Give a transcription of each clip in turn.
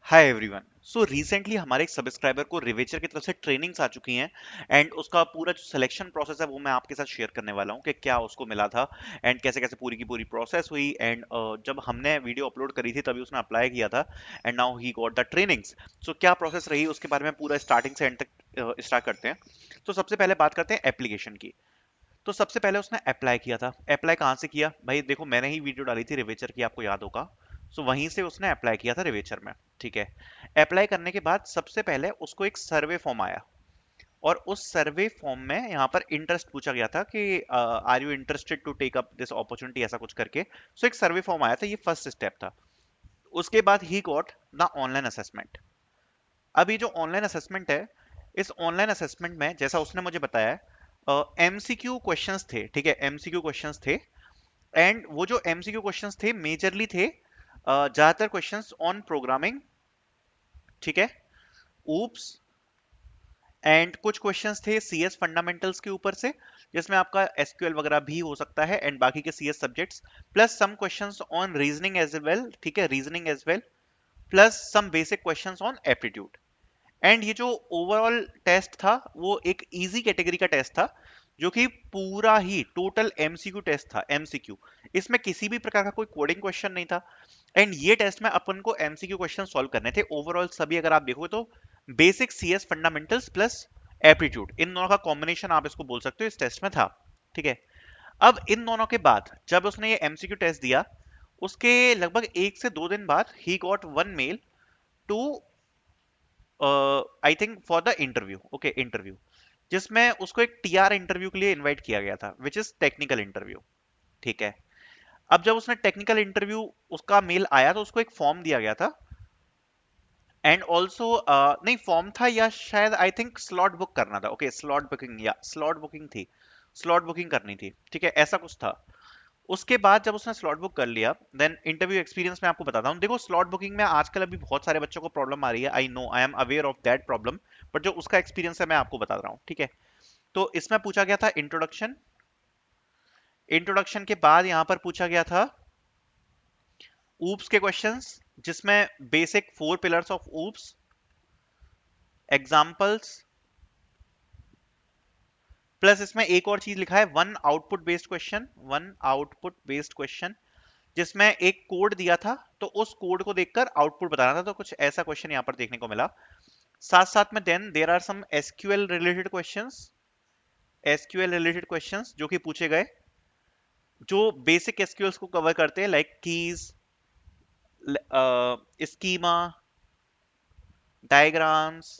Hi everyone. So recently हमारे एक subscriber को रिवेचर की तरफ से ट्रेनिंग्स आ चुकी हैं एंड उसका पूरा जो सिलेक्शन प्रोसेस है वो मैं आपके साथ शेयर करने वाला हूँ कि क्या उसको मिला था एंड कैसे कैसे पूरी की पूरी प्रोसेस हुई एंड जब हमने वीडियो अपलोड करी थी तभी उसने अप्लाई किया था and now he got the trainings. So क्या प्रोसेस रही उसके बारे में पूरा स्टार्टिंग से एंड तक स्टार्ट करते हैं। तो सबसे पहले बात करते हैं एप्लीकेशन की। तो सबसे पहले उसने अप्लाई किया था। अप्लाई कहाँ से किया भाई, देखो मैंने ही वीडियो डाली थी रिवेचर की, आपको याद होगा। सो वहीं से उसने अप्लाई किया था रिवेचर में। ठीक है। अप्लाई करने के बाद सबसे पहले उसको एक सर्वे फॉर्म आया और उस सर्वे फॉर्म में यहाँ पर इंटरेस्ट पूछा गया था कि are you interested to take up this opportunity, ऐसा कुछ करके। सो एक सर्वे फॉर्म आया था, ये फर्स्ट स्टेप था। उसके बाद ही गॉट द ऑनलाइन असेसमेंट। अब ये जो ऑनलाइन असेसमेंट है, इस ऑनलाइन असेसमेंट में जैसा उसने मुझे बताया एमसीक्यू क्वेश्चंस थे। ठीक है, एमसीक्यू क्वेश्चंस थे एंड वो जो एमसीक्यू क्वेश्चंस थे मेजरली थे ज्यादातर क्वेश्चंस ऑन प्रोग्रामिंग। ठीक है, ऊप्स, एंड कुछ क्वेश्चंस थे सीएस फंडामेंटल्स के ऊपर से, जिसमें आपका एसक्यूएल वगैरह भी हो सकता है एंड बाकी के CS subjects, plus some questions on reasoning as well. ठीक है, reasoning as well, plus some basic questions on aptitude. And ये जो ओवरऑल टेस्ट था वो एक इजी कैटेगरी का टेस्ट था, जो कि पूरा ही टोटल एमसीक्यू टेस्ट था। एमसीक्यू, इसमें किसी भी प्रकार का कोई कोडिंग क्वेश्चन नहीं था एंड ये टेस्ट में अपन को एमसीक्यू क्वेश्चन सॉल्व करने थे। ओवरऑल सभी अगर आप देखो तो basic CS fundamentals plus aptitude, इन दोनों का कॉम्बिनेशन आप इसको बोल सकते हो इस टेस्ट में था। ठीक है। अब इन दोनों के बाद जब उसने ये एमसीक्यू टेस्ट दिया, उसके लगभग 1 से 2 दिन बाद ही got one mail to I think for the interview. Okay, interview, जिसमें उसको एक टीआर इंटरव्यू के लिए इनवाइट किया गया था, विच इज टेक्निकल इंटरव्यू। ठीक है। अब जब उसने टेक्निकल इंटरव्यू उसका मेल आया तो उसको एक फॉर्म दिया गया था एंड ऑल्सो नहीं, फॉर्म था या शायद आई थिंक स्लॉट बुक करना था। ओके, स्लॉट बुकिंग, या स्लॉट बुकिंग थी, स्लॉट बुकिंग करनी थी। ठीक है, ऐसा कुछ था। उसके बाद जब उसने स्लॉट बुक कर लिया, देन इंटरव्यू एक्सपीरियंस मैं आपको बताता हूँ। देखो स्लॉट बुकिंग में आजकल अभी बहुत सारे बच्चों को प्रॉब्लम आ रही है, I know, I am aware of that problem, but जो उसका एक्सपीरियंस है मैं आपको बता रहा हूँ। ठीक है। तो इसमें पूछा गया था इंट्रोडक्शन। इंट्रोडक्शन के बाद यहां पर पूछा गया था ऊप्स के क्वेश्चंस, जिसमें basic 4 pillars of oops, examples, plus इसमें एक और चीज लिखा है one output based question. One output based question, जिसमें एक कोड दिया था तो उस कोड को देखकर आउटपुट बताना था। तो कुछ ऐसा क्वेश्चन यहां पर देखने को मिला। साथ साथ में then there are some SQL related questions, SQL related questions जो कि पूछे गए, जो बेसिक एसक्यूएल्स को कवर करते हैं, like keys, schema, diagrams,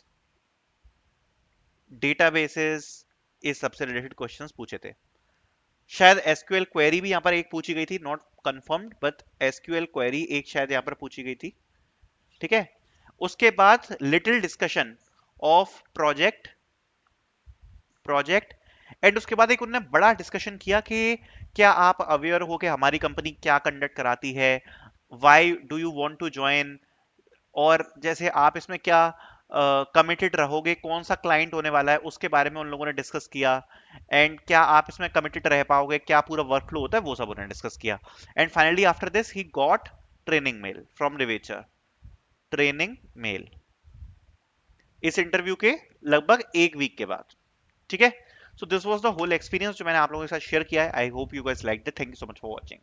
databases, इस सबसे रिलेटेड क्वेश्चंस पूछे थे। शायद एसक्यूएल क्वेरी भी यहाँ पर एक पूछी गई थी, not confirmed, but SQL query एक शायद यहाँ पर पूछी गई थी। ठीक है। उसके बाद little discussion of project, project and उसके बाद एक उन्होंने बड़ा डिस्कशन किया कि क्या आप अवेयर हो कि हमारी कंपनी क्या कंडक्ट कराती है, why do you want to join, और जैसे आप इसमें क्या कमिटेड रहोगे, कौन सा क्लाइंट होने वाला है, उसके बारे में उन लोगों ने डिस्कस किया। एंड क्या आप इसमें कमिटेड रह पाओगे, क्या पूरा वर्क फ्लो होता है, वो सब उन्होंने डिस्कस किया। And finally after this he got training mail from Revature, training mail, इस इंटरव्यू के लगभग 1 वीक के बाद। ठीक है। So this was the whole experience जो मैंने आप लोगों के साथ शेयर किया है। I hope you guys liked it. Thank you so much for watching.